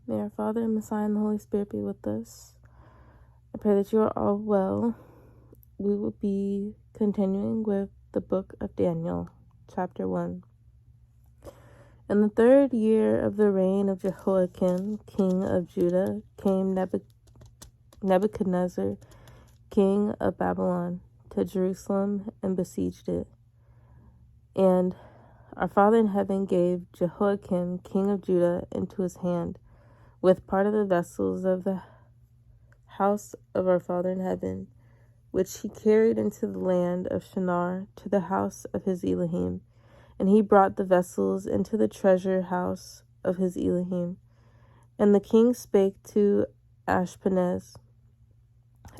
May our Father, and Messiah, and the Holy Spirit be with us. I pray that you are all well. We will be continuing with the book of Daniel, chapter 1. In the 3rd year of the reign of Jehoiakim, king of Judah, came Nebuchadnezzar, king of Babylon, to Jerusalem and besieged it. And our Father in heaven gave Jehoiakim, king of Judah, into his hand, with part of the vessels of the house of our Father in heaven, which he carried into the land of Shinar to the house of his Elohim. And he brought the vessels into the treasure house of his Elohim. And the king spake to Ashpenaz,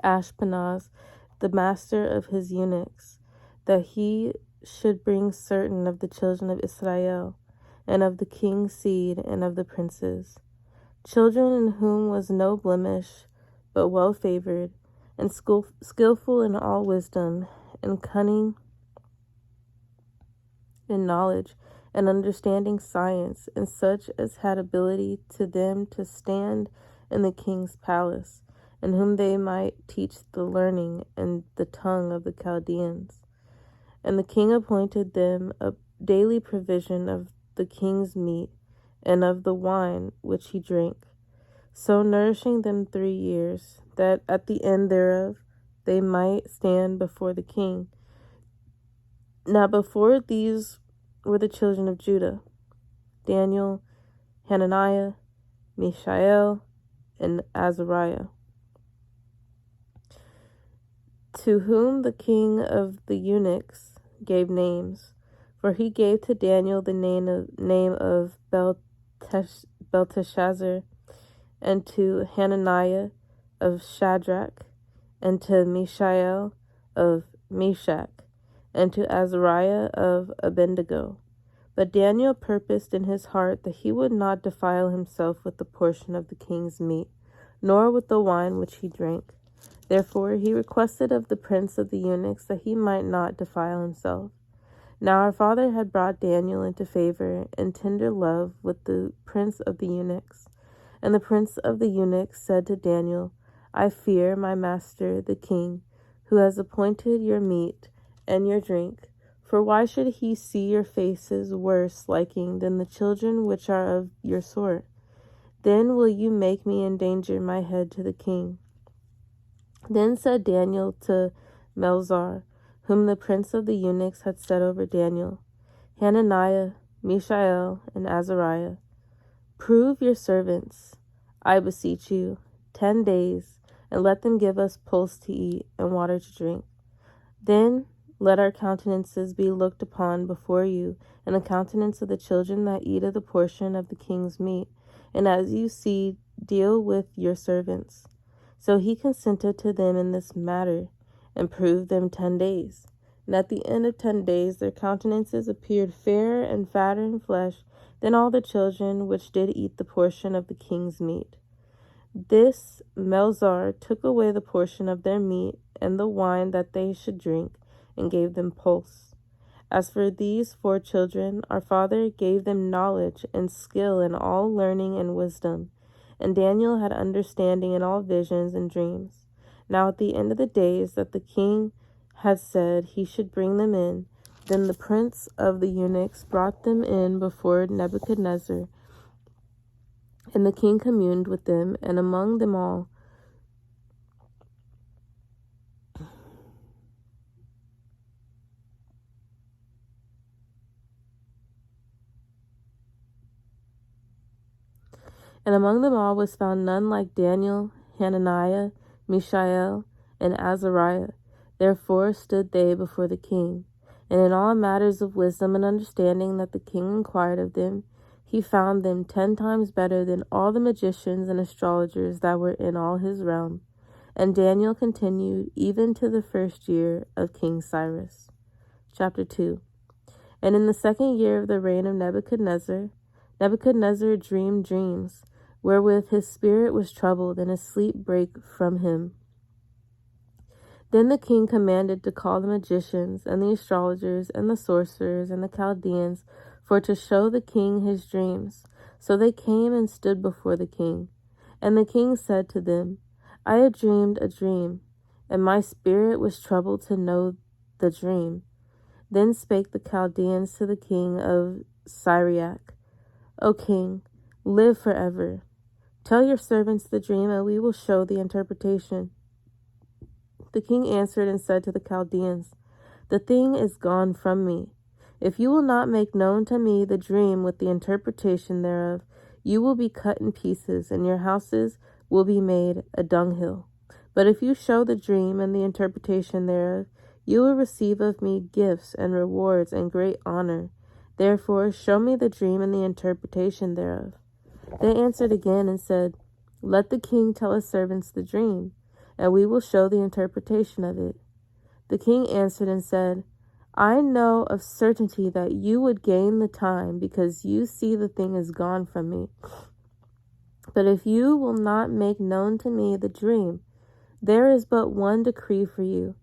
the master of his eunuchs, that he should bring certain of the children of Israel, and of the king's seed, and of the princes, children in whom was no blemish, but well favored, and skillful in all wisdom, and cunning in knowledge, and understanding science, and such as had ability to them to stand in the king's palace, and whom they might teach the learning and the tongue of the Chaldeans. And the king appointed them a daily provision of the king's meat, and of the wine which he drank, so nourishing them 3 years, that at the end thereof they might stand before the king. Now before these were the children of Judah, Daniel, Hananiah, Mishael, and Azariah, to whom the king of the eunuchs gave names. For he gave to Daniel the name of Belteshazzar, and to Hananiah of Shadrach, and to Mishael of Meshach, and to Azariah of Abednego. But Daniel purposed in his heart that he would not defile himself with the portion of the king's meat, nor with the wine which he drank. Therefore he requested of the prince of the eunuchs that he might not defile himself. Now our Father had brought Daniel into favor and tender love with the prince of the eunuchs. And the prince of the eunuchs said to Daniel, I fear my master the king, who has appointed your meat and your drink. For why should he see your faces worse liking than the children which are of your sort? Then will you make me endanger my head to the king. Then said Daniel to Melzar, whom the prince of the eunuchs had set over Daniel, Hananiah, Mishael, and Azariah, prove your servants, I beseech you, 10 days, and let them give us pulse to eat and water to drink. Then let our countenances be looked upon before you, and the countenance of the children that eat of the portion of the king's meat, and as you see, deal with your servants. So he consented to them in this matter, and proved them 10 days. And at the end of 10 days their countenances appeared fairer and fatter in flesh than all the children which did eat the portion of the king's meat. This Melzar took away the portion of their meat and the wine that they should drink, and gave them pulse. As for these 4 children, our Father gave them knowledge and skill in all learning and wisdom, and Daniel had understanding in all visions and dreams. Now at the end of the days that the king had said he should bring them in, then the prince of the eunuchs brought them in before Nebuchadnezzar, and the king communed with them, and among them all was found none like Daniel, Hananiah, Mishael, and Azariah. Therefore stood they before the king. And in all matters of wisdom and understanding that the king inquired of them, he found them 10 times better than all the magicians and astrologers that were in all his realm. And Daniel continued even to the 1st year of King Cyrus. Chapter 2. And in the 2nd year of the reign of Nebuchadnezzar dreamed dreams, wherewith his spirit was troubled, and his sleep brake from him. Then the king commanded to call the magicians, and the astrologers, and the sorcerers, and the Chaldeans, for to show the king his dreams. So they came and stood before the king. And the king said to them, I had dreamed a dream, and my spirit was troubled to know the dream. Then spake the Chaldeans to the king of Syriac, O king, live forever. Tell your servants the dream, and we will show the interpretation. The king answered and said to the Chaldeans, The thing is gone from me. If you will not make known to me the dream with the interpretation thereof, you will be cut in pieces, and your houses will be made a dunghill. But if you show the dream and the interpretation thereof, you will receive of me gifts and rewards and great honor. Therefore, show me the dream and the interpretation thereof. They answered again and said, Let the king tell his servants the dream, and we will show the interpretation of it. The king answered and said, I know of certainty that you would gain the time, because you see the thing is gone from me. But if you will not make known to me the dream, there is but one decree for you.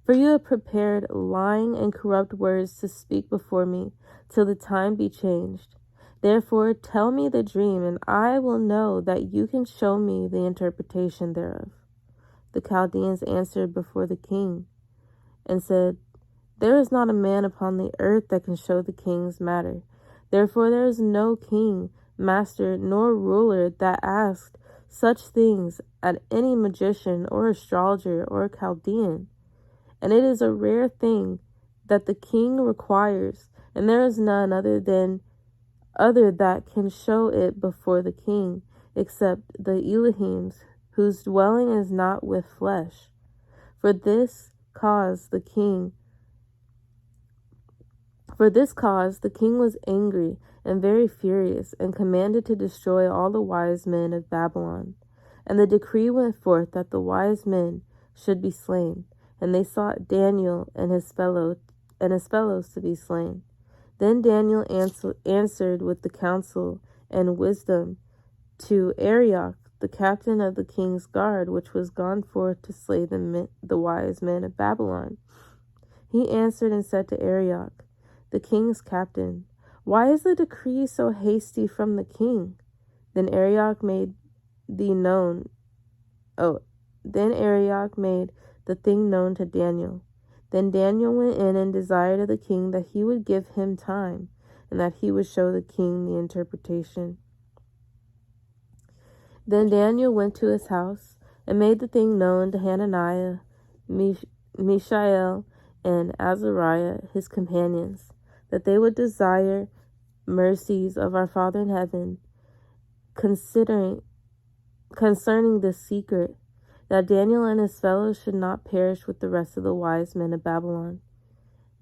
For you have prepared lying and corrupt words to speak before me, till the time be changed. Therefore tell me the dream, and I will know that you can show me the interpretation thereof. The Chaldeans answered before the king, and said, There is not a man upon the earth that can show the king's matter. Therefore there is no king, master, nor ruler that asked such things at any magician or astrologer or Chaldean. And it is a rare thing that the king requires, and there is none other that can show it before the king, except the Elohims, whose dwelling is not with flesh. For this cause the king was angry and very furious, and commanded to destroy all the wise men of Babylon. And the decree went forth that the wise men should be slain, and they sought Daniel and his fellows to be slain. Then Daniel answered with the counsel and wisdom to Arioch, the captain of the king's guard, which was gone forth to slay the wise men of Babylon. He answered and said to Arioch, the king's captain, Why is the decree so hasty from the king? Then Arioch made the thing known to Daniel. Then Daniel went in and desired of the king that he would give him time, and that he would show the king the interpretation. Then Daniel went to his house, and made the thing known to Hananiah, Mishael, and Azariah, his companions, that they would desire mercies of our Father in heaven, concerning this secret, that Daniel and his fellows should not perish with the rest of the wise men of Babylon.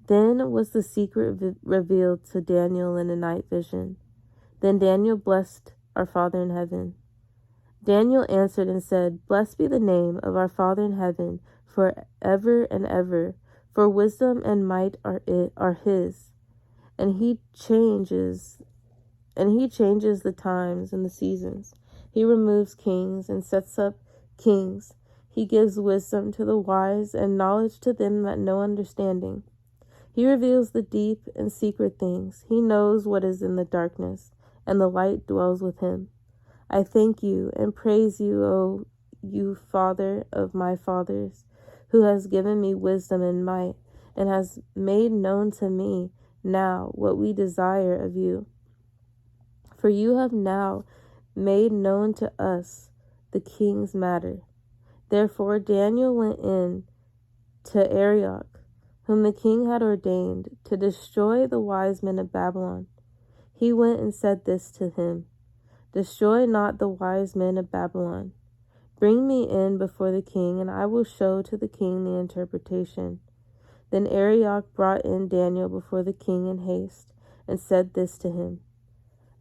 Then was the secret revealed to Daniel in a night vision. Then Daniel blessed our Father in heaven. Daniel answered and said, Blessed be the name of our Father in heaven for ever and ever, for wisdom and might are his, and he changes the times and the seasons. He removes kings and sets up kings. He gives wisdom to the wise and knowledge to them that know understanding. He reveals the deep and secret things. He knows what is in the darkness, and the light dwells with him. I thank you and praise you, O you Father of my fathers, who has given me wisdom and might, and has made known to me now what we desire of you. For you have now made known to us the king's matter. Therefore Daniel went in to Arioch, whom the king had ordained to destroy the wise men of Babylon. He went and said this to him, Destroy not the wise men of Babylon. Bring me in before the king, and I will show to the king the interpretation. Then Arioch brought in Daniel before the king in haste, and said this to him,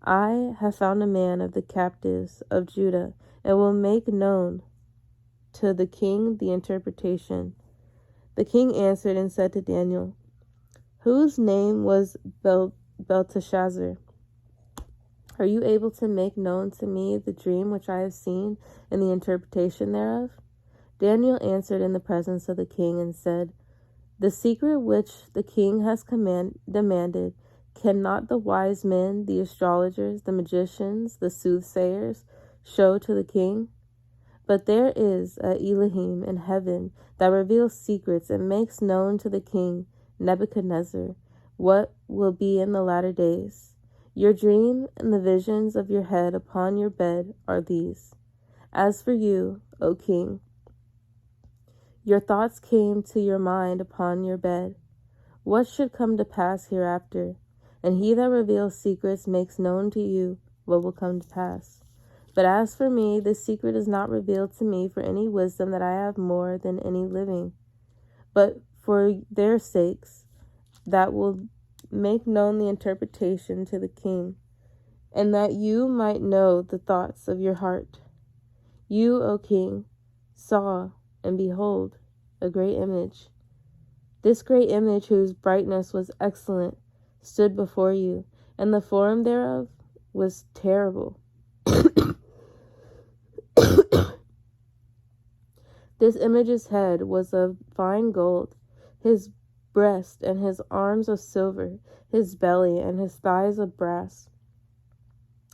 I have found a man of the captives of Judah, and will make known to the king the interpretation. The king answered and said to Daniel, Whose name was Belteshazzar? Are you able to make known to me the dream which I have seen, and the interpretation thereof? Daniel answered in the presence of the king and said, The secret which the king has demanded Cannot the wise men, the astrologers, the magicians, the soothsayers show to the king? But there is a Elohim in heaven that reveals secrets and makes known to the king Nebuchadnezzar what will be in the latter days. Your dream and the visions of your head upon your bed are these. As for you, O king, your thoughts came to your mind upon your bed. What should come to pass hereafter? And he that reveals secrets makes known to you what will come to pass. But as for me, this secret is not revealed to me for any wisdom that I have more than any living, but for their sakes that will make known the interpretation to the king, and that you might know the thoughts of your heart. You, O king, saw, and behold, a great image. This great image, whose brightness was excellent, stood before you, and the form thereof was terrible. This image's head was of fine gold, his breast and his arms of silver, his belly and his thighs of brass,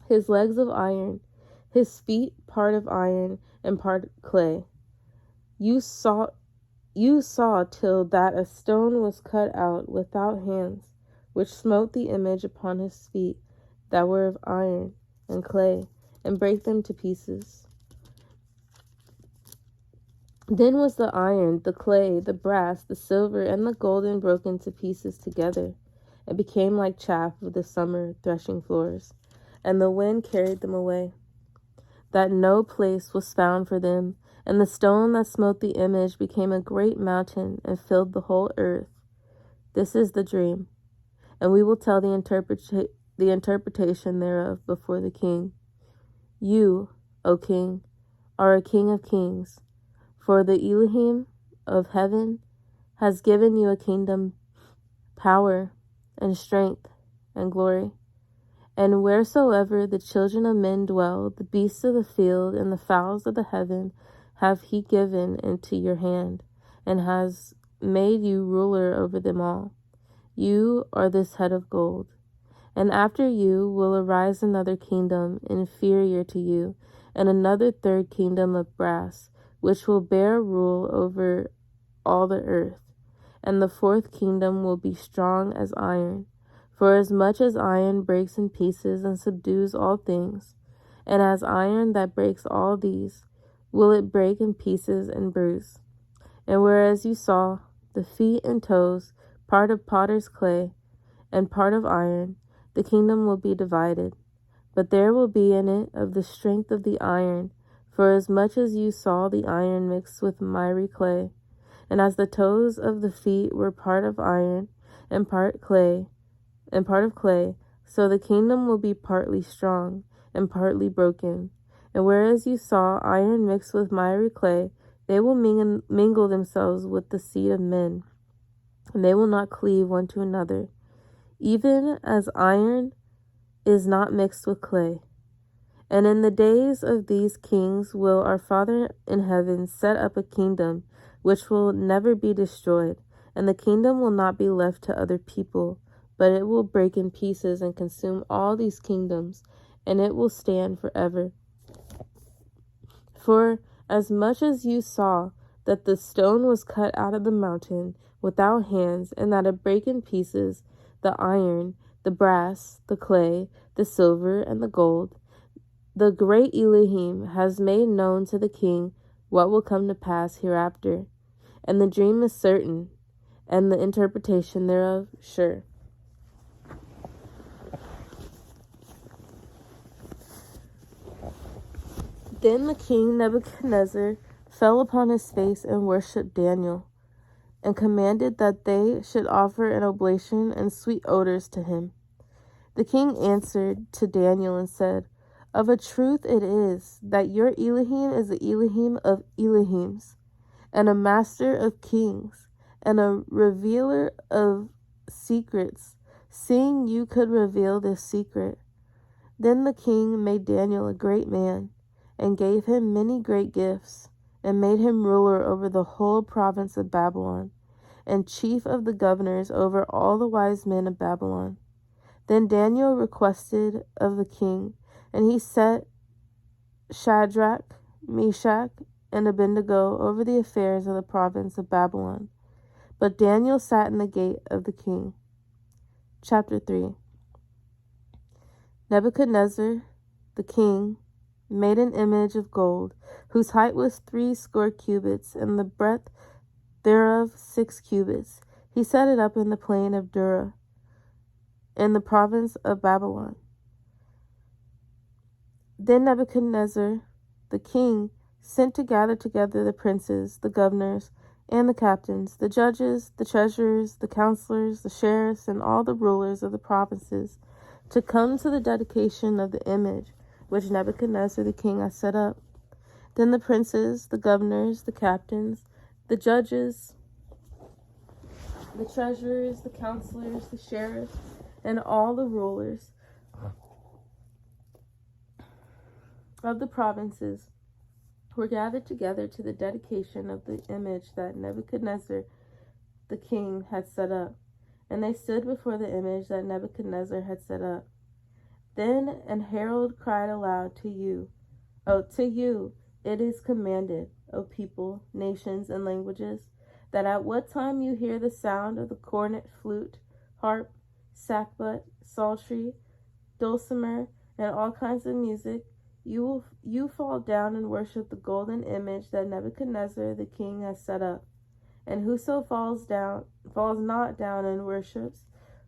his legs of iron, his feet part of iron and part clay. You saw till that a stone was cut out without hands, which smote the image upon his feet that were of iron and clay, and brake them to pieces. Then was the iron, the clay, the brass, the silver, and the golden broken to pieces together, and became like chaff of the summer threshing floors, and the wind carried them away, that no place was found for them. And the stone that smote the image became a great mountain and filled the whole earth. This is the dream, and we will tell the interpretation thereof before the king. You, O king, are a king of kings, for the Elohim of heaven has given you a kingdom, power, and strength, and glory. And wheresoever the children of men dwell, the beasts of the field and the fowls of the heaven have he given into your hand, and has made you ruler over them all. You are this head of gold. And after you will arise another kingdom inferior to you, and another third kingdom of brass, which will bear rule over all the earth. And the fourth kingdom will be strong as iron, for as much as iron breaks in pieces and subdues all things, and as iron that breaks all these, will it break in pieces and bruise. And whereas you saw the feet and toes, part of potter's clay, and part of iron, the kingdom will be divided. But there will be in it of the strength of the iron, for as much as you saw the iron mixed with miry clay. And as the toes of the feet were part of iron, and part of clay, so the kingdom will be partly strong, and partly broken. And whereas you saw iron mixed with miry clay, they will mingle themselves with the seed of men, and they will not cleave one to another, even as iron is not mixed with clay. And in the days of these kings will our Father in heaven set up a kingdom which will never be destroyed, and the kingdom will not be left to other people, but it will break in pieces and consume all these kingdoms, and it will stand forever. For as much as you saw that the stone was cut out of the mountain without hands, and that it brake in pieces the iron, the brass, the clay, the silver, and the gold, the great Elohim has made known to the king what will come to pass hereafter. And the dream is certain, and the interpretation thereof sure. Then the king Nebuchadnezzar fell upon his face and worshipped Daniel, and commanded that they should offer an oblation and sweet odors to him. The king answered to Daniel and said, Of a truth it is, that your Elohim is the Elohim of Elohims, and a master of kings, and a revealer of secrets, seeing you could reveal this secret. Then the king made Daniel a great man, and gave him many great gifts, and made him ruler over the whole province of Babylon, and chief of the governors over all the wise men of Babylon. Then Daniel requested of the king, and he set Shadrach, Meshach, and Abednego over the affairs of the province of Babylon. But Daniel sat in the gate of the king. Chapter 3. Nebuchadnezzar, the king, made an image of gold, whose height was 60 cubits, and the breadth thereof 6 cubits. He set it up in the plain of Dura, in the province of Babylon. Then Nebuchadnezzar, the king, sent to gather together the princes, the governors, and the captains, the judges, the treasurers, the counselors, the sheriffs, and all the rulers of the provinces, to come to the dedication of the image which Nebuchadnezzar the king had set up. Then the princes, the governors, the captains, the judges, the treasurers, the counselors, the sheriffs, and all the rulers of the provinces were gathered together to the dedication of the image that Nebuchadnezzar the king had set up. And they stood before the image that Nebuchadnezzar had set up. Then an herald cried aloud, to you it is commanded, O people, nations, and languages, that at what time you hear the sound of the cornet, flute, harp, sackbut, psaltery, dulcimer, and all kinds of music, you fall down and worship the golden image that Nebuchadnezzar the king has set up. And whoso falls not down and worships,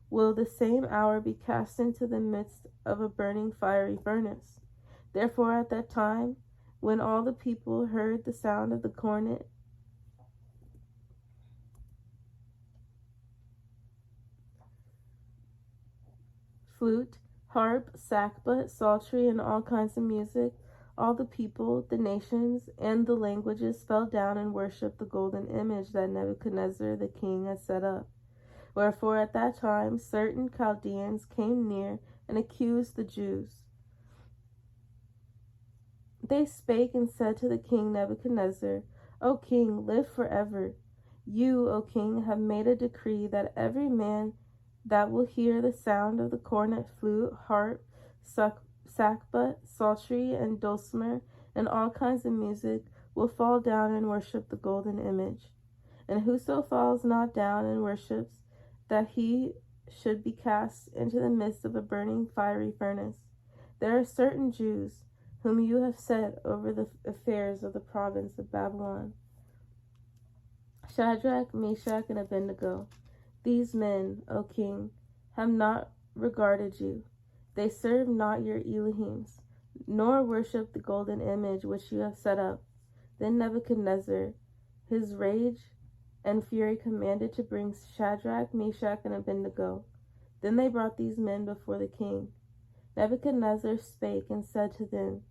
will the same hour be cast into the midst of a burning fiery furnace. Therefore at that time, when all the people heard the sound of the cornet, flute, harp, sackbut, psaltery, and all kinds of music, all the people, the nations, and the languages fell down and worshipped the golden image that Nebuchadnezzar the king had set up. Wherefore at that time certain Chaldeans came near and accused the Jews. They spake and said to the king Nebuchadnezzar, O king, live forever. You, O king, have made a decree that every man that will hear the sound of the cornet, flute, harp, sackbut, psaltery, and dulcimer, and all kinds of music, will fall down and worship the golden image. And whoso falls not down and worships, that he should be cast into the midst of a burning fiery furnace. There are certain Jews whom you have set over the affairs of the province of Babylon, Shadrach, Meshach, and Abednego. These men, O king, have not regarded you. They serve not your Elohims, nor worship the golden image which you have set up. Then Nebuchadnezzar, his rage and fury, commanded to bring Shadrach, Meshach, and Abednego. Then they brought these men before the king. Nebuchadnezzar spake and said to them,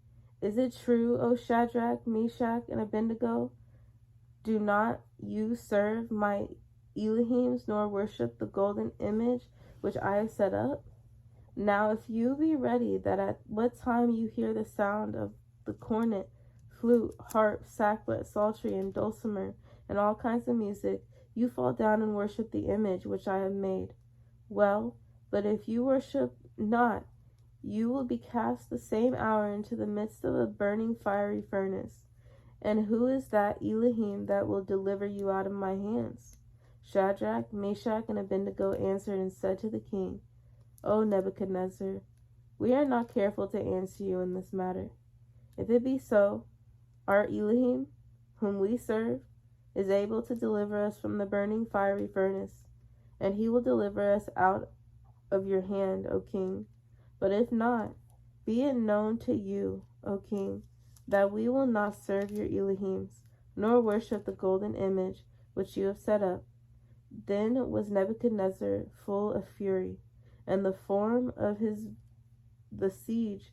Is it true, O Shadrach, Meshach, and Abednego? Do not you serve my Elohims, nor worship the golden image which I have set up? Now if you be ready, that at what time you hear the sound of the cornet, flute, harp, sackbut, psaltery, and dulcimer, and all kinds of music, you fall down and worship the image which I have made. Well, but if you worship not, you will be cast the same hour into the midst of a burning fiery furnace. And who is that Elohim that will deliver you out of my hands? Shadrach, Meshach, and Abednego answered and said to the king, O Nebuchadnezzar, we are not careful to answer you in this matter. If it be so, our Elohim, whom we serve, is able to deliver us from the burning fiery furnace, and he will deliver us out of your hand, O king. But if not, be it known to you, O king, that we will not serve your Elohims, nor worship the golden image which you have set up. Then was Nebuchadnezzar full of fury, and the form of the siege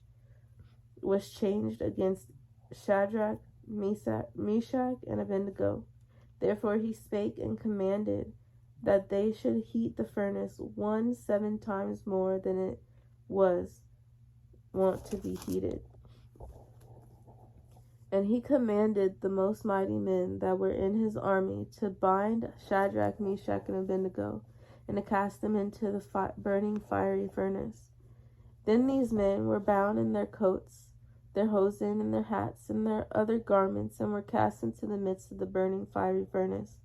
was changed against Shadrach, Meshach, and Abednego. Therefore he spake and commanded that they should heat the furnace 7 times more than it was wont to be heated. And he commanded the most mighty men that were in his army to bind Shadrach, Meshach, and Abednego, and to cast them into the burning fiery furnace. Then these men were bound in their coats, their hosen, and their hats, and their other garments, and were cast into the midst of the burning fiery furnace.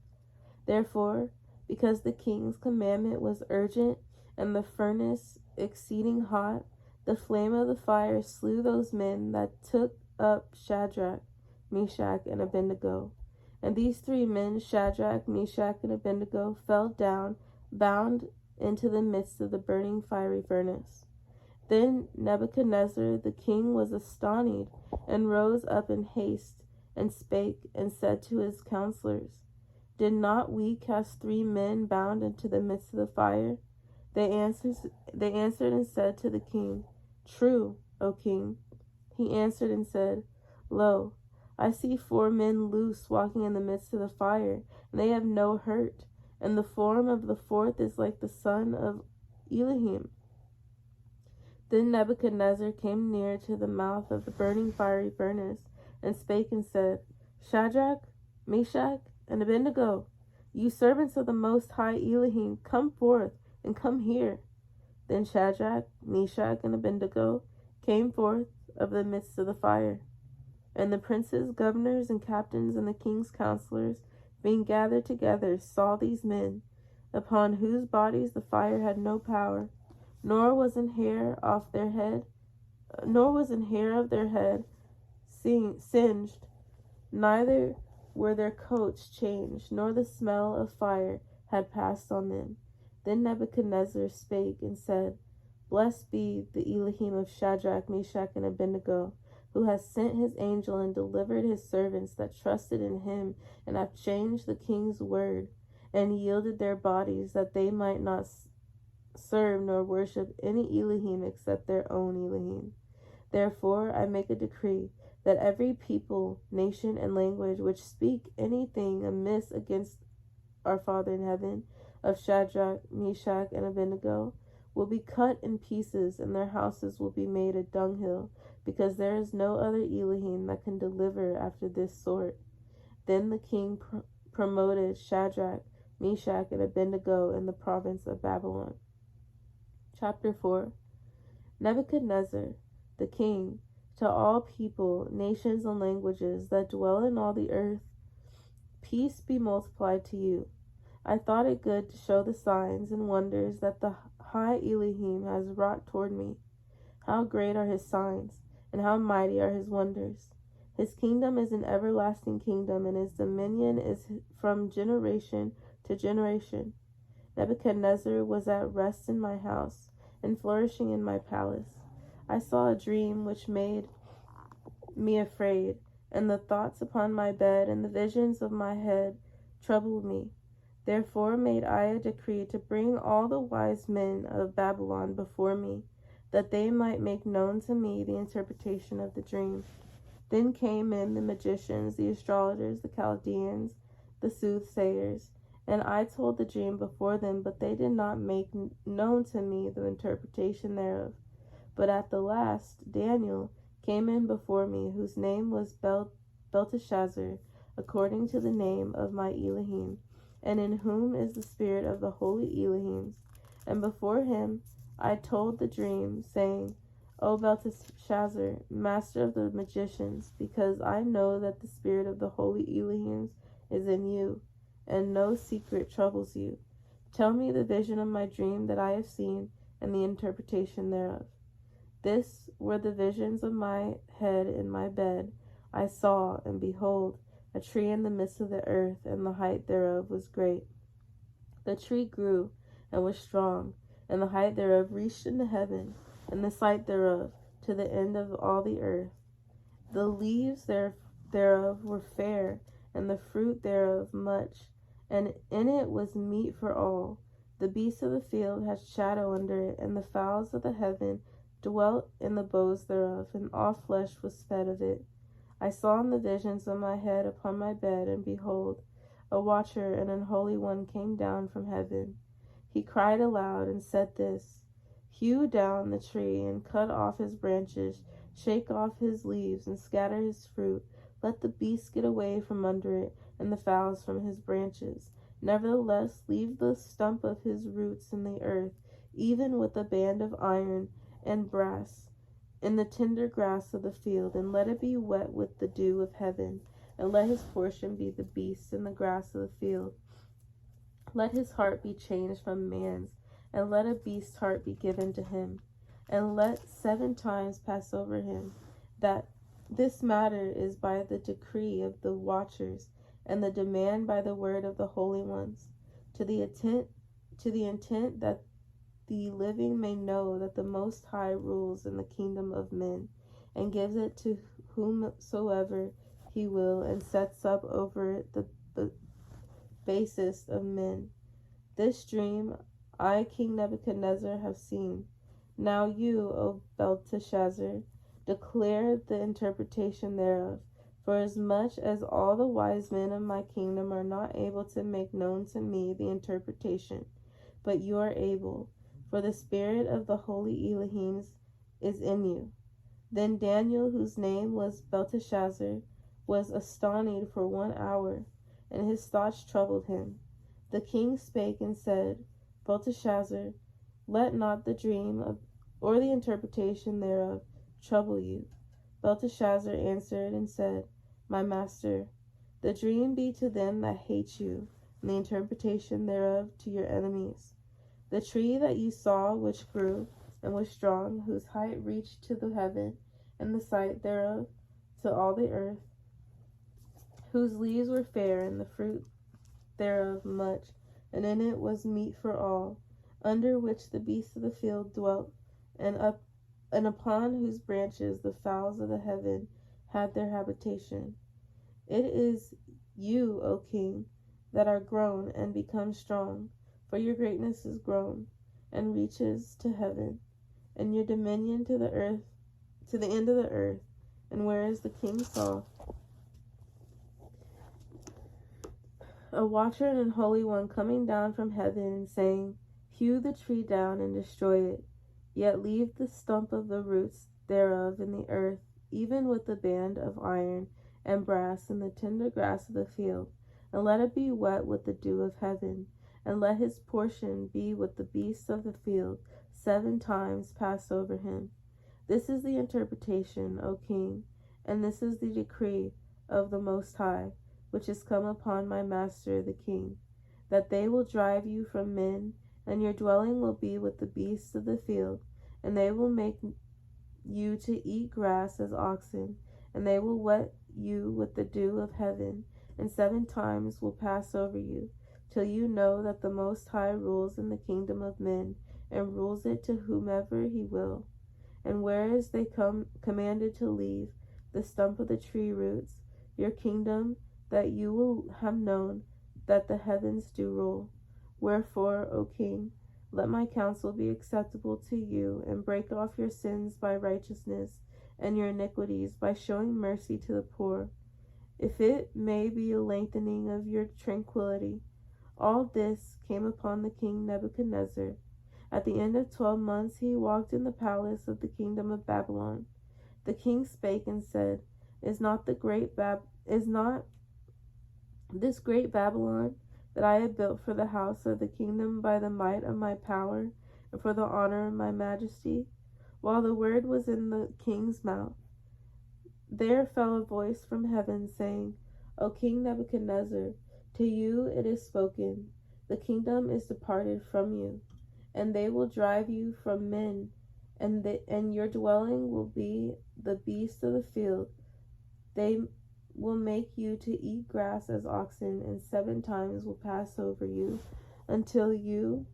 Therefore, because the king's commandment was urgent, and the furnace exceeding hot, the flame of the fire slew those men that took up Shadrach, Meshach, and Abednego. And these 3 men, Shadrach, Meshach, and Abednego, fell down, bound into the midst of the burning fiery furnace. Then Nebuchadnezzar the king was astonished, and rose up in haste, and spake, and said to his counselors, Did not we cast 3 men bound into the midst of the fire? They answered and said to the king, True, O king. He answered and said, Lo, I see 4 men loose walking in the midst of the fire, and they have no hurt, and the form of the 4th is like the son of Elohim. Then Nebuchadnezzar came near to the mouth of the burning fiery furnace, and spake and said, Shadrach, Meshach, and Abednego, you servants of the Most High Elohim, come forth, and come here. Then Shadrach, Meshach, and Abednego came forth of the midst of the fire. And the princes, governors, and captains, and the king's counselors, being gathered together, saw these men, upon whose bodies the fire had no power, nor was an hair of their head singed, neither were their coats changed, nor the smell of fire had passed on them. Then Nebuchadnezzar spake and said, Blessed be the Elohim of Shadrach, Meshach, and Abednego, who has sent his angel and delivered his servants that trusted in him, and have changed the king's word, and yielded their bodies, that they might not serve nor worship any Elohim except their own Elohim. Therefore I make a decree that every people, nation, and language which speak anything amiss against our Father in heaven, of Shadrach, Meshach, and Abednego, will be cut in pieces, and their houses will be made a dunghill, because there is no other Elohim that can deliver after this sort. Then the king promoted Shadrach, Meshach, and Abednego in the province of Babylon. Chapter 4. Nebuchadnezzar, the king, to all people, nations, and languages that dwell in all the earth, peace be multiplied to you. I thought it good to show the signs and wonders that the high Elohim has wrought toward me. How great are his signs, and how mighty are his wonders. His kingdom is an everlasting kingdom, and his dominion is from generation to generation. Nebuchadnezzar was at rest in my house, and flourishing in my palace. I saw a dream which made me afraid, and the thoughts upon my bed and the visions of my head troubled me. Therefore made I a decree to bring all the wise men of Babylon before me, that they might make known to me the interpretation of the dream. Then came in the magicians, the astrologers, the Chaldeans, the soothsayers, and I told the dream before them, but they did not make known to me the interpretation thereof. But at the last Daniel came in before me, whose name was Belteshazzar, according to the name of my Elohim, and in whom is the spirit of the holy Elohims. And before him I told the dream, saying, O Belteshazzar, master of the magicians, because I know that the spirit of the holy Elohims is in you, and no secret troubles you. Tell me the vision of my dream that I have seen, and the interpretation thereof. This were the visions of my head in my bed. I saw, and behold, a tree in the midst of the earth, and the height thereof was great. The tree grew, and was strong, and the height thereof reached into heaven, and the sight thereof to the end of all the earth. The leaves thereof were fair, and the fruit thereof much, and in it was meat for all. The beasts of the field had shadow under it, and the fowls of the heaven dwelt in the boughs thereof, and all flesh was fed of it. I saw in the visions of my head upon my bed, and behold, a watcher and an holy one came down from heaven. He cried aloud and said this, Hew down the tree, and cut off his branches, shake off his leaves, and scatter his fruit. Let the beasts get away from under it, and the fowls from his branches. Nevertheless, leave the stump of his roots in the earth, even with a band of iron and brass, in the tender grass of the field, and let it be wet with the dew of heaven, and let his portion be the beasts in the grass of the field. Let his heart be changed from man's, and let a beast's heart be given to him, and let 7 times pass over him. That this matter is by the decree of the watchers, and the demand by the word of the holy ones, to the intent that the living may know that the Most High rules in the kingdom of men, and gives it to whomsoever he will, and sets up over it the basest of men. This dream I, King Nebuchadnezzar, have seen. Now you, O Belteshazzar, declare the interpretation thereof, for as much as all the wise men of my kingdom are not able to make known to me the interpretation, but you are able, for the spirit of the holy Elohims is in you. Then Daniel, whose name was Belteshazzar, was astonished for 1 hour, and his thoughts troubled him. The king spake and said, Belteshazzar, let not the dream or the interpretation thereof trouble you. Belteshazzar answered and said, My master, the dream be to them that hate you, and the interpretation thereof to your enemies. The tree that you saw, which grew and was strong, whose height reached to the heaven, and the sight thereof to all the earth, whose leaves were fair, and the fruit thereof much, and in it was meat for all, under which the beasts of the field dwelt, and upon whose branches the fowls of the heaven had their habitation. It is you, O king, that are grown and become strong, for your greatness is grown, and reaches to heaven, and your dominion to the earth, to the end of the earth. And whereas the king saw a watcher and holy one coming down from heaven, and saying, Hew the tree down and destroy it, yet leave the stump of the roots thereof in the earth, even with the band of iron and brass in the tender grass of the field, and let it be wet with the dew of heaven, and let his portion be with the beasts of the field, 7 times pass over him. This is the interpretation, O king, and this is the decree of the Most High, which is come upon my master the king, that they will drive you from men, and your dwelling will be with the beasts of the field, and they will make you to eat grass as oxen, and they will wet you with the dew of heaven, and 7 times will pass over you, till you know that the Most High rules in the kingdom of men, and rules it to whomever he will. And whereas they commanded to leave the stump of the tree roots, your kingdom, that you will have known that the heavens do rule. Wherefore, O king, let my counsel be acceptable to you, and break off your sins by righteousness, and your iniquities by showing mercy to the poor, if it may be a lengthening of your tranquility. All this came upon the king Nebuchadnezzar. At the end of 12 months he walked in the palace of the kingdom of Babylon. The king spake and said, Is not this great Babylon that I have built for the house of the kingdom by the might of my power, and for the honor of my majesty? While the word was in the king's mouth, there fell a voice from heaven, saying, O King Nebuchadnezzar, to you it is spoken, the kingdom is departed from you, and they will drive you from men, and your dwelling will be the beasts of the field. They will make you to eat grass as oxen, and 7 times will pass over you, until you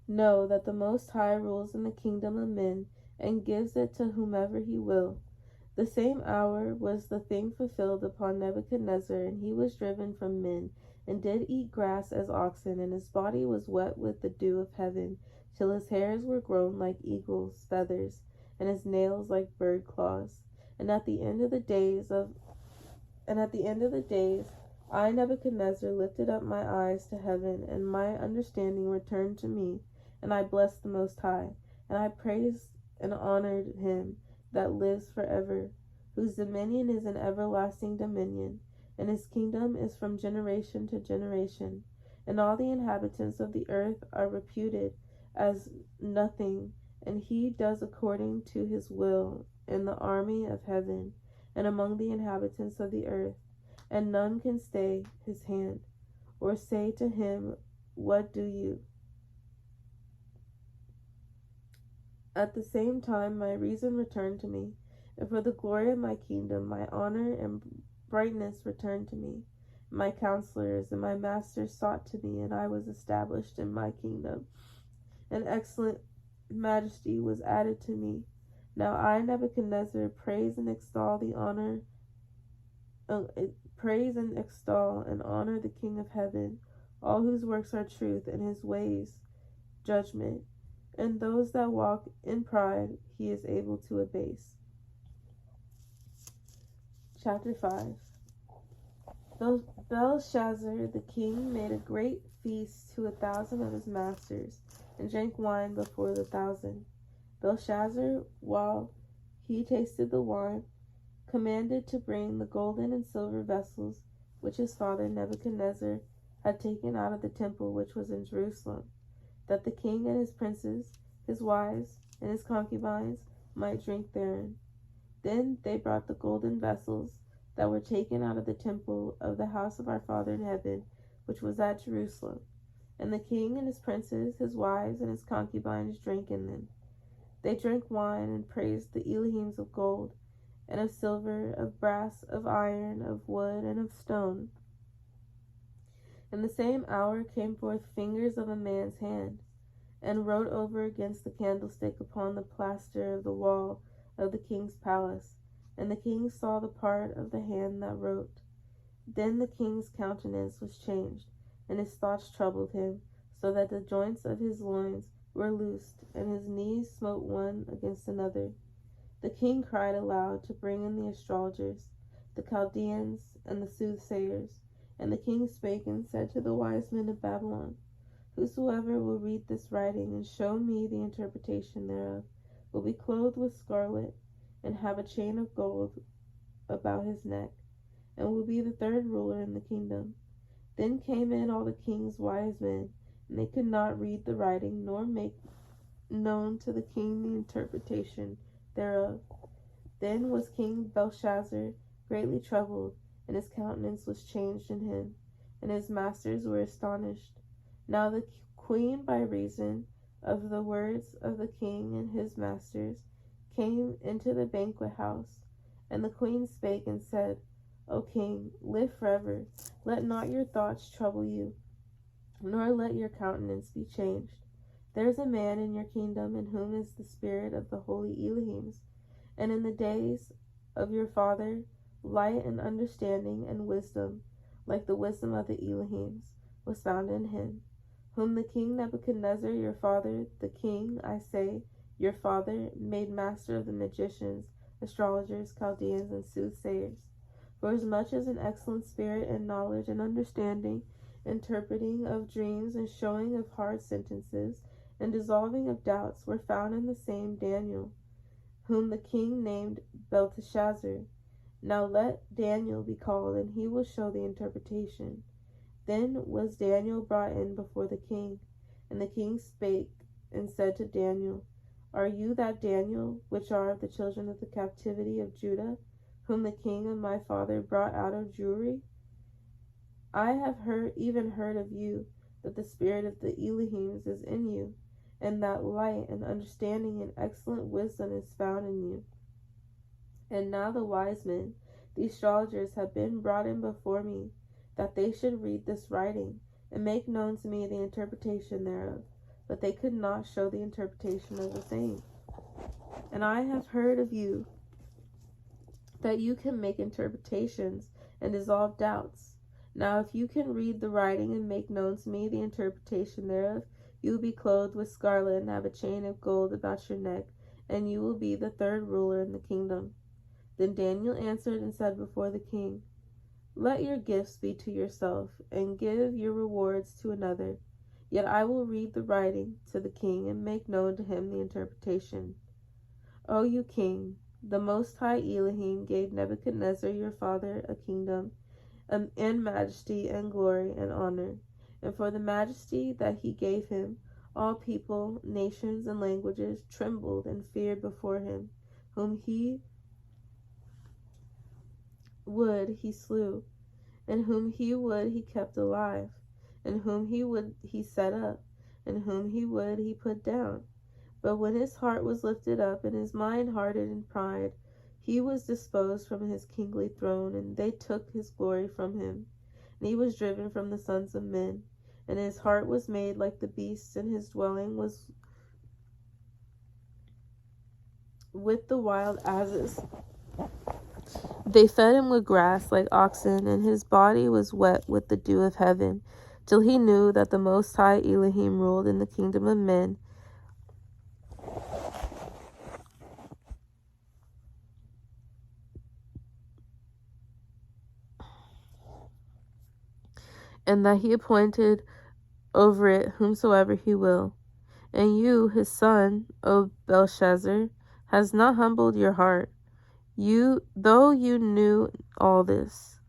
know that the Most High rules in the kingdom of men, and gives it to whomever he will. The same hour was the thing fulfilled upon Nebuchadnezzar, and he was driven from men, and did eat grass as oxen, and his body was wet with the dew of heaven, till his hairs were grown like eagle's feathers, and his nails like bird claws. And at the end of the days, I, Nebuchadnezzar, lifted up my eyes to heaven, and my understanding returned to me, and I blessed the Most High, and I praised and honored him that lives forever, whose dominion is an everlasting dominion. and his kingdom is from generation to generation. And all the inhabitants of the earth are reputed as nothing, and he does according to his will in the army of heaven and among the inhabitants of the earth, and none can stay his hand, or say to him, What do you? At the same time my reason returned to me, and for the glory of my kingdom my honor and brightness returned to me. My counselors and my masters sought to me, and I was established in my kingdom. And excellent majesty was added to me. Now I, Nebuchadnezzar, praise and extol and honor the King of heaven, all whose works are truth, and his ways judgment. And those that walk in pride he is able to abase. Chapter 5. Belshazzar the king made a great feast to 1,000 of his masters, and drank wine before the 1,000. Belshazzar, while he tasted the wine, commanded to bring the golden and silver vessels which his father Nebuchadnezzar had taken out of the temple which was in Jerusalem, that the king and his princes, his wives, and his concubines might drink therein. Then they brought the golden vessels that were taken out of the temple of the house of our Father in heaven, which was at Jerusalem. And the king and his princes, his wives, and his concubines drank in them. They drank wine and praised the Elohims of gold, and of silver, of brass, of iron, of wood, and of stone. In the same hour came forth fingers of a man's hand, and wrote over against the candlestick upon the plaster of the wall of the king's palace. And the king saw the part of the hand that wrote. Then the king's countenance was changed, and his thoughts troubled him, so that the joints of his loins were loosed, and his knees smote one against another. The king cried aloud to bring in the astrologers, the Chaldeans, and the soothsayers. And the king spake and said to the wise men of Babylon, Whosoever will read this writing and show me the interpretation thereof will be clothed with scarlet, and have a chain of gold about his neck, and will be the third ruler in the kingdom. Then came in all the king's wise men, and they could not read the writing, nor make known to the king the interpretation thereof. Then was King Belshazzar greatly troubled, and his countenance was changed in him, and his masters were astonished. Now the queen, by reason of the words of the king and his masters, came into the banquet house. And the queen spake and said, O king, live forever. Let not your thoughts trouble you, nor let your countenance be changed. There is a man in your kingdom in whom is the spirit of the holy Elohims, and in the days of your father light and understanding and wisdom, like the wisdom of the Elohims, was found in him, whom the king Nebuchadnezzar your father, the king, I say, your father, made master of the magicians, astrologers, Chaldeans, and soothsayers. For as much as an excellent spirit and knowledge and understanding, interpreting of dreams and showing of hard sentences, and dissolving of doubts were found in the same Daniel, whom the king named Belteshazzar. Now let Daniel be called, and he will show the interpretation. Then was Daniel brought in before the king, and the king spake and said to Daniel, Are you that Daniel, which are of the children of the captivity of Judah, whom the king of my father brought out of Jewry? I have even heard of you, that the spirit of the Elohims is in you, and that light and understanding and excellent wisdom is found in you. And now the wise men, the astrologers, have been brought in before me, that they should read this writing, and make known to me the interpretation thereof. But they could not show the interpretation of the same. And I have heard of you, that you can make interpretations, and dissolve doubts. Now if you can read the writing, and make known to me the interpretation thereof, you will be clothed with scarlet, and have a chain of gold about your neck, and you will be the third ruler in the kingdom. Then Daniel answered and said before the king, Let your gifts be to yourself, and give your rewards to another. Yet I will read the writing to the king, and make known to him the interpretation. O you king, the Most High Elohim gave Nebuchadnezzar your father a kingdom, and majesty and glory and honor. And for the majesty that he gave him, all people, nations, and languages trembled and feared before him. Whom he would, he slew, and whom he would, he kept alive, and whom he would, he set up, and whom he would, he put down. But when his heart was lifted up, and his mind hardened in pride, he was disposed from his kingly throne, and they took his glory from him. And he was driven from the sons of men, and his heart was made like the beasts, and his dwelling was with the wild asses. They fed him with grass like oxen, and his body was wet with the dew of heaven, till he knew that the Most High Elohim ruled in the kingdom of men, and that he appointed over it whomsoever he will. And you, his son, O Belshazzar, has not humbled your heart, though you knew all this,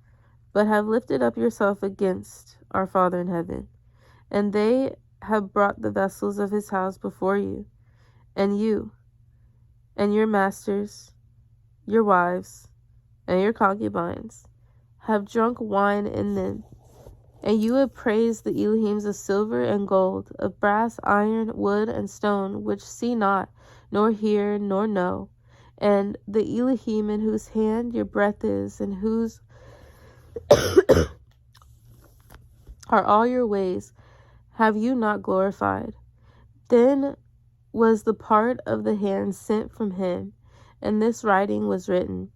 but have lifted up yourself against our Father in heaven. And they have brought the vessels of his house before you, and you, and your masters, your wives, and your concubines, have drunk wine in them. And you have praised the Elohims of silver and gold, of brass, iron, wood, and stone, which see not, nor hear, nor know. And the Elohim in whose hand your breath is, and whose are all your ways, have you not glorified? Then was the part of the hand sent from him, and this writing was written.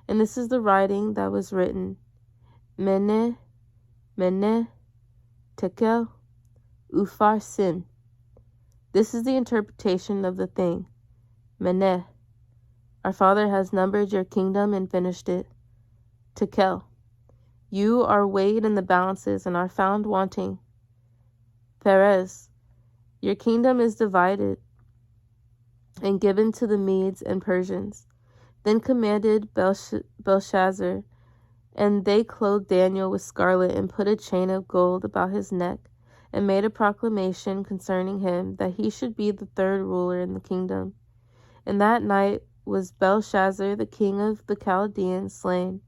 And this is the writing that was written: Mene, Mene, Tekel, Uphar Sin. This is the interpretation of the thing. Mene, our Father has numbered your kingdom and finished it. Tekel, you are weighed in the balances and are found wanting. Perez, your kingdom is divided and given to the Medes and Persians. Then commanded Belshazzar, and they clothed Daniel with scarlet and put a chain of gold about his neck, and made a proclamation concerning him that he should be the third ruler in the kingdom. And that night was Belshazzar the king of the Chaldeans slain,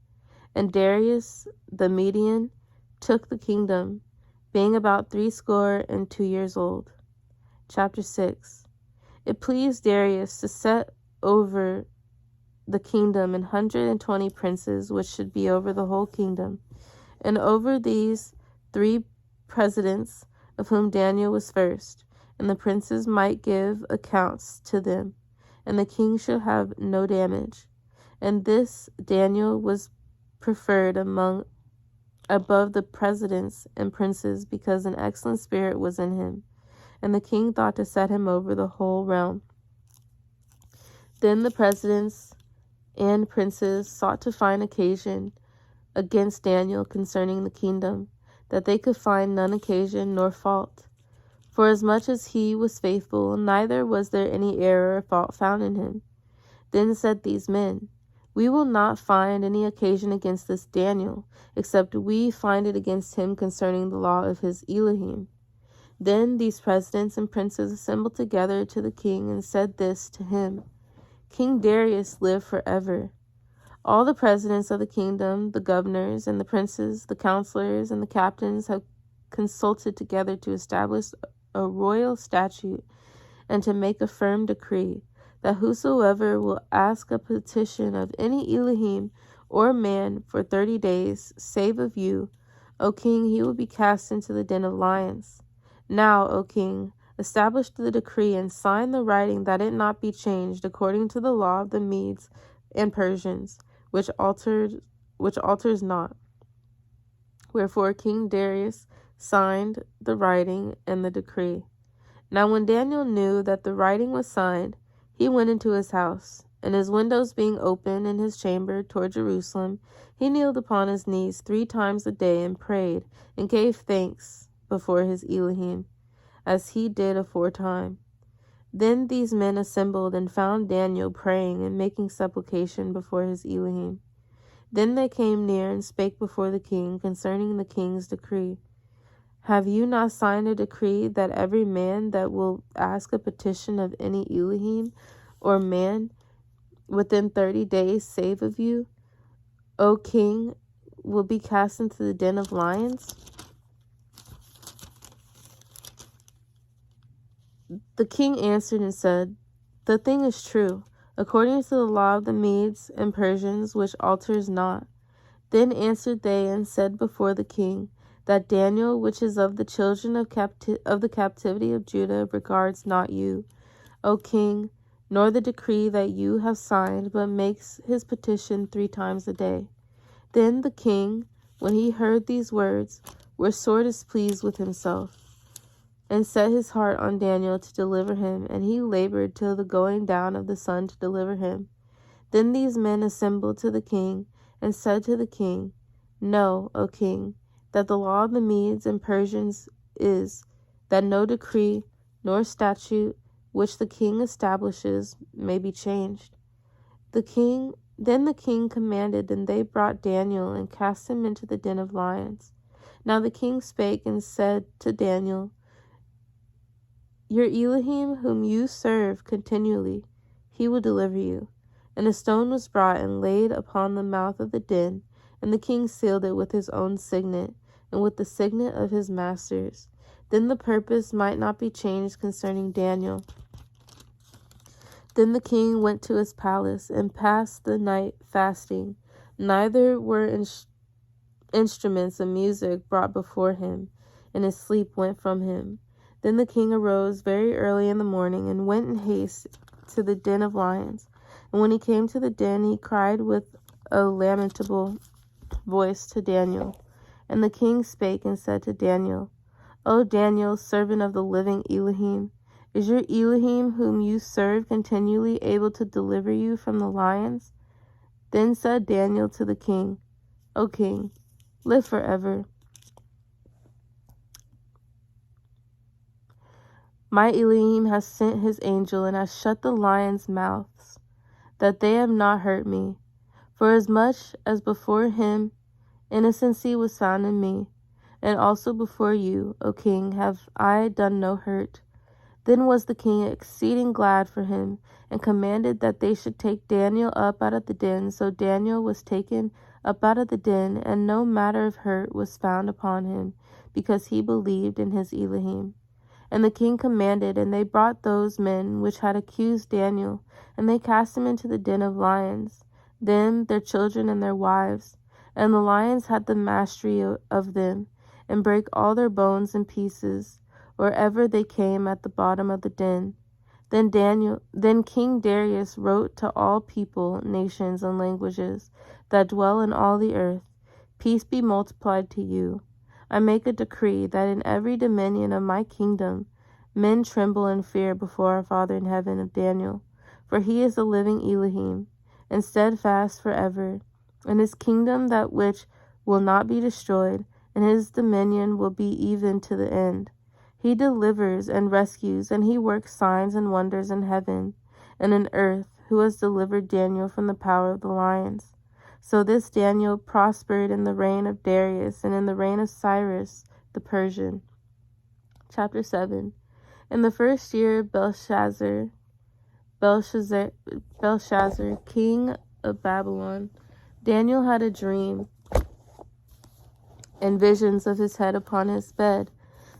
and Darius the Median took the kingdom, being about 62 years old. Chapter 6. It pleased Darius to set over the kingdom 120 princes, which should be over the whole kingdom, and over these 3 presidents, of whom Daniel was first, and the princes might give accounts to them, and the king should have no damage. And this Daniel was preferred above the presidents and princes, because an excellent spirit was in him, and the king thought to set him over the whole realm. Then the presidents and princes sought to find occasion against Daniel concerning the kingdom, that they could find none occasion nor fault. For as much as he was faithful, neither was there any error or fault found in him. Then said these men, We will not find any occasion against this Daniel, except we find it against him concerning the law of his Elohim. Then these presidents and princes assembled together to the king, and said this to him: King Darius live forever. All the presidents of the kingdom, the governors and the princes, the counselors and the captains have consulted together to establish a royal statute and to make a firm decree, that whosoever will ask a petition of any Elohim or man for 30 days, save of you, O king, he will be cast into the den of lions. Now, O king, establish the decree and sign the writing, that it not be changed according to the law of the Medes and Persians, which alters not. Wherefore King Darius signed the writing and the decree. Now when Daniel knew that the writing was signed, he went into his house, and his windows being open in his chamber toward Jerusalem, he kneeled upon his knees 3 times a day and prayed and gave thanks before his Elohim, as he did aforetime. Then these men assembled and found Daniel praying and making supplication before his Elohim. Then they came near and spake before the king concerning the king's decree. Have you not signed a decree that every man that will ask a petition of any Elohim or man within 30 days save of you, O king, will be cast into the den of lions? The king answered and said, The thing is true, according to the law of the Medes and Persians, which alters not. Then answered they and said before the king, that Daniel, which is of the children of the captivity of Judah, regards not you, O king, nor the decree that you have signed, but makes his petition 3 times a day. Then the king, when he heard these words, was sore displeased with himself, and set his heart on Daniel to deliver him, and he labored till the going down of the sun to deliver him. Then these men assembled to the king, and said to the king, Know, O king, that the law of the Medes and Persians is, that no decree nor statute which the king establishes may be changed. Then the king commanded, and they brought Daniel and cast him into the den of lions. Now the king spake and said to Daniel, Your Elohim, whom you serve continually, he will deliver you. And a stone was brought and laid upon the mouth of the den, and the king sealed it with his own signet, and with the signet of his masters. Then the purpose might not be changed concerning Daniel. Then the king went to his palace, and passed the night fasting. Neither were instruments of music brought before him, and his sleep went from him. Then the king arose very early in the morning, and went in haste to the den of lions. And when he came to the den, he cried with a lamentable voice to Daniel. And the king spake and said to Daniel, O Daniel, servant of the living Elohim, is your Elohim, whom you serve continually, able to deliver you from the lions? Then said Daniel to the king, O king, live forever. My Elohim has sent his angel, and has shut the lions' mouths, that they have not hurt me. For as much as before him innocency was found in me, and also before you, O king, have I done no hurt. Then was the king exceeding glad for him, and commanded that they should take Daniel up out of the den. So Daniel was taken up out of the den, and no matter of hurt was found upon him, because he believed in his Elohim. And the king commanded, and they brought those men which had accused Daniel, and they cast him into the den of lions, them, their children, and their wives. And the lions had the mastery of them, and brake all their bones in pieces, wherever they came at the bottom of the den. Then King Darius wrote to all people, nations, and languages that dwell in all the earth, Peace be multiplied to you. I make a decree that in every dominion of my kingdom men tremble and fear before our Father in heaven of Daniel, for he is the living Elohim, and steadfast forever, and his kingdom that which will not be destroyed, and his dominion will be even to the end. He delivers and rescues, and he works signs and wonders in heaven and in earth, who has delivered Daniel from the power of the lions. So this Daniel prospered in the reign of Darius and in the reign of Cyrus the Persian. Chapter 7. In the first year of Belshazzar, king of Babylon, Daniel had a dream and visions of his head upon his bed.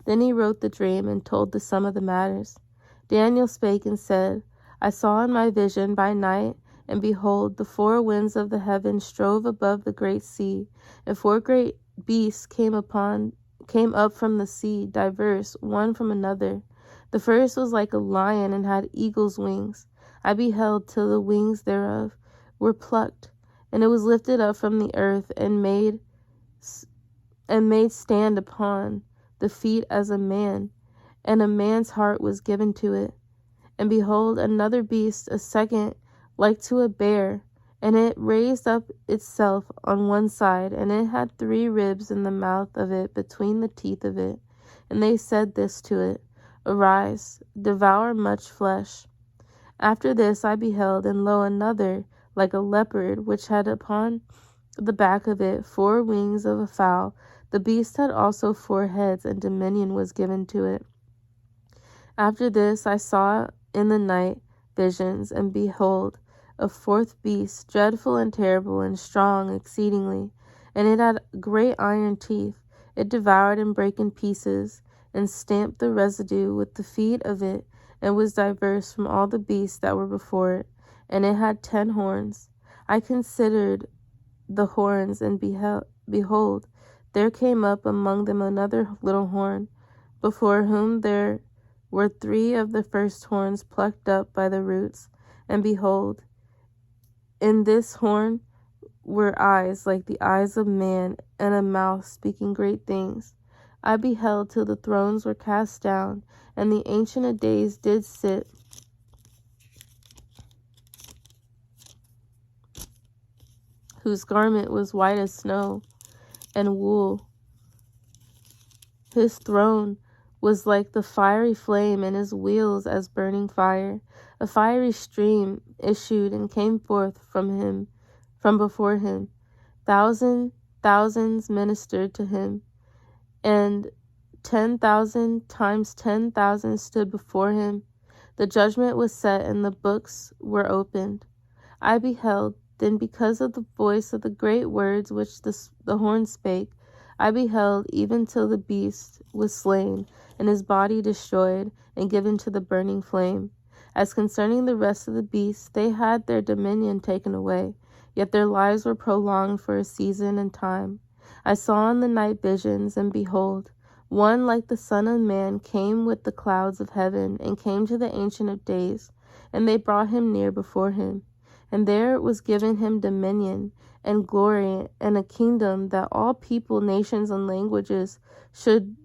Then he wrote the dream and told the sum of the matters. Daniel spake and said, I saw in my vision by night, and behold, the 4 winds of the heaven strove above the great sea, and 4 great beasts came up from the sea, diverse, one from another. The first was like a lion, and had eagle's wings. I beheld till the wings thereof were plucked, and it was lifted up from the earth, and made stand upon the feet as a man, and a man's heart was given to it. And behold, another beast, a second, like to a bear, and it raised up itself on one side, and it had 3 ribs in the mouth of it between the teeth of it. And they said this to it, Arise, devour much flesh. After this I beheld, and lo, another, like a leopard, which had upon the back of it 4 wings of a fowl. The beast had also 4 heads, and dominion was given to it. After this I saw in the night visions, and behold, a 4th beast, dreadful and terrible and strong exceedingly, and it had great iron teeth. It devoured and brake in pieces, and stamped the residue with the feet of it, and was diverse from all the beasts that were before it, and it had 10 horns. I considered the horns, and behold, there came up among them another little horn, before whom there were 3 of the first horns plucked up by the roots. And behold, in this horn were eyes like the eyes of man, and a mouth speaking great things. I beheld till the thrones were cast down, and the Ancient of Days did sit, whose garment was white as snow and wool. His throne was like the fiery flame, and his wheels as burning fire. A fiery stream issued and came forth from before him. Thousands ministered to him, and 10,000 times 10,000 stood before him. The judgment was set, and the books were opened. I beheld, then because of the voice of the great words which the horn spake, I beheld even till the beast was slain, and his body destroyed, and given to the burning flame. As concerning the rest of the beasts, they had their dominion taken away, yet their lives were prolonged for a season and time. I saw in the night visions, and behold, one like the Son of Man came with the clouds of heaven, and came to the Ancient of Days, and they brought him near before him. And there was given him dominion and glory and a kingdom, that all people, nations, and languages should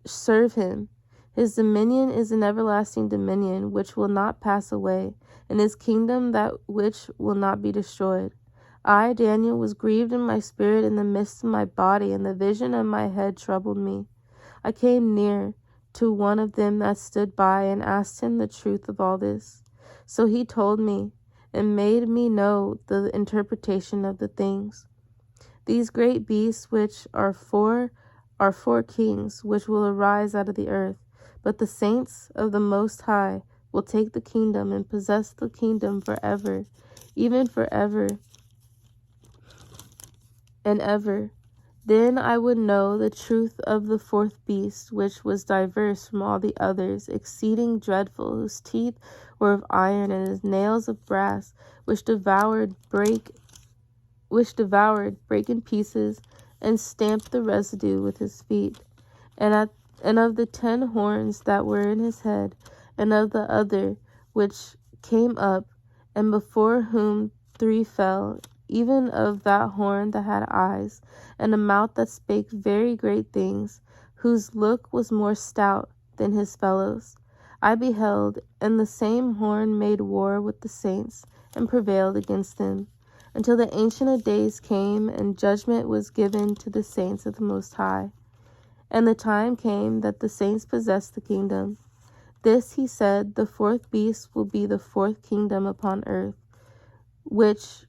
serve him. His dominion is an everlasting dominion which will not pass away, and his kingdom that which will not be destroyed. I, Daniel, was grieved in my spirit in the midst of my body, and the vision of my head troubled me. I came near to one of them that stood by, and asked him the truth of all this. So he told me, and made me know the interpretation of the things. These great beasts, which are four kings, which will arise out of the earth. But the saints of the Most High will take the kingdom, and possess the kingdom forever, even forever and ever. Then I would know the truth of the 4th beast, which was diverse from all the others, exceeding dreadful, whose teeth were of iron, and his nails of brass, which devoured, brake in pieces, and stamped the residue with his feet. And of the 10 horns that were in his head, and of the other which came up, and before whom 3 fell, even of that horn that had eyes, and a mouth that spake very great things, whose look was more stout than his fellows. I beheld, and the same horn made war with the saints, and prevailed against them, until the Ancient of Days came, and judgment was given to the saints of the Most High. And the time came that the saints possessed the kingdom. This, he said, the 4th beast will be the 4th kingdom upon earth, which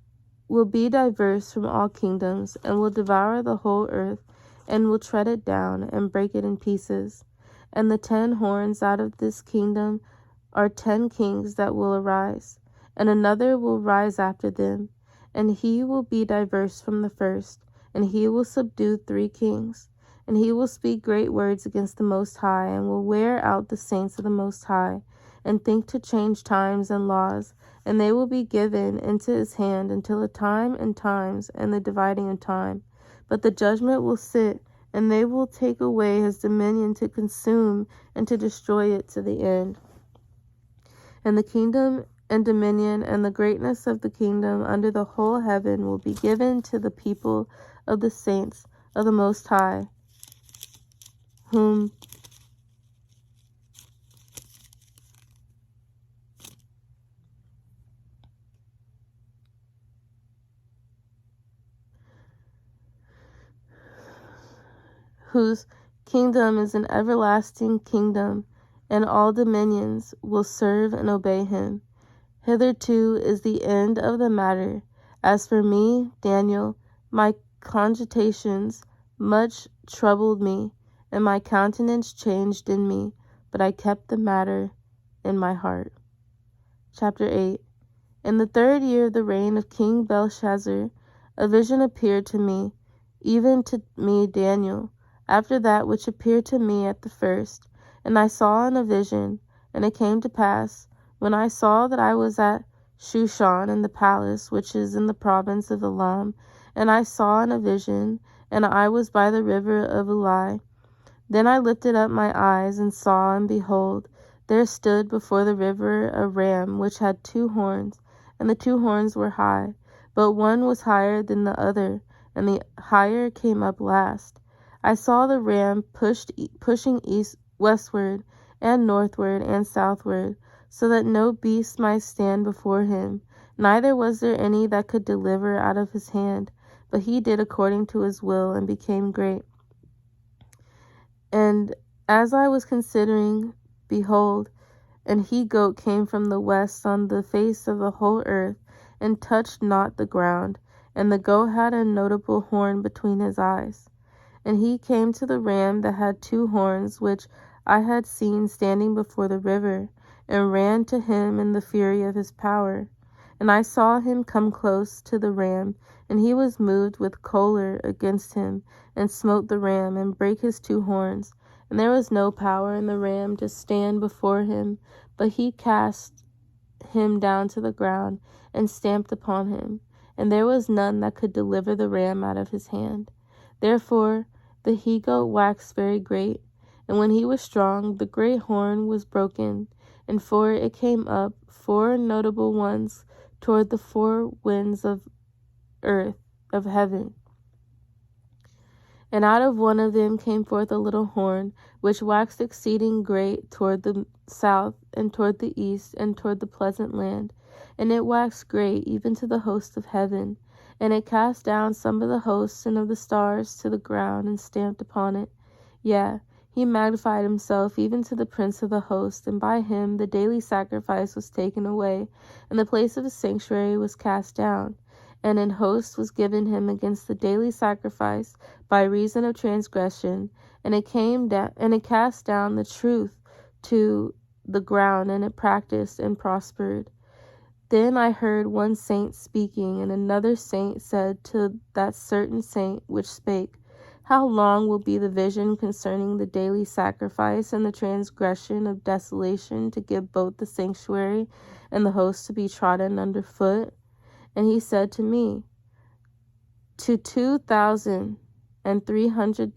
will be diverse from all kingdoms, and will devour the whole earth, and will tread it down, and break it in pieces. And the 10 horns out of this kingdom are 10 kings that will arise, and another will rise after them, and he will be diverse from the first, and he will subdue 3 kings. And he will speak great words against the Most High, and will wear out the saints of the Most High, and think to change times and laws, and they will be given into his hand until a time and times, and the dividing of time. But the judgment will sit, and they will take away his dominion to consume and to destroy it to the end. And the kingdom and dominion and the greatness of the kingdom under the whole heaven will be given to the people of the saints of the Most High, whose kingdom is an everlasting kingdom, and all dominions will serve and obey him. Hitherto is the end of the matter. As for me, Daniel, my cogitations much troubled me, and my countenance changed in me, but I kept the matter in my heart. Chapter 8. In the 3rd year of the reign of King Belshazzar, a vision appeared to me, even to me Daniel, after that which appeared to me at the first. And I saw in a vision, and it came to pass, when I saw that I was at Shushan in the palace which is in the province of Elam, and I saw in a vision, and I was by the river of Ulai. Then I lifted up my eyes and saw, and behold, there stood before the river a ram which had 2 horns, and the 2 horns were high, but one was higher than the other, and the higher came up last. I saw the ram pushing westward and northward and southward, so that no beast might stand before him, neither was there any that could deliver out of his hand, but he did according to his will, and became great. And as I was considering, behold, an he-goat came from the west on the face of the whole earth, and touched not the ground, and the goat had a notable horn between his eyes. And he came to the ram that had 2 horns, which I had seen standing before the river, and ran to him in the fury of his power. And I saw him come close to the ram, and he was moved with choler against him, and smote the ram, and brake his 2 horns. And there was no power in the ram to stand before him, but he cast him down to the ground, and stamped upon him. And there was none that could deliver the ram out of his hand. Therefore the he-goat waxed very great, and when he was strong, the great horn was broken, and for it came up 4 notable ones toward the 4 winds of earth, of heaven. And out of one of them came forth a little horn, which waxed exceeding great toward the south, and toward the east, and toward the pleasant land. And it waxed great even to the host of heaven. And it cast down some of the hosts and of the stars to the ground, and stamped upon it. Yea, he magnified himself even to the prince of the host, and by him the daily sacrifice was taken away, and the place of his sanctuary was cast down. And an host was given him against the daily sacrifice by reason of transgression, and it came down, and it cast down the truth to the ground, and it practiced and prospered. Then I heard one saint speaking, and another saint said to that certain saint which spake, How long will be the vision concerning the daily sacrifice and the transgression of desolation, to give both the sanctuary and the host to be trodden under foot? And he said to me, To 2,300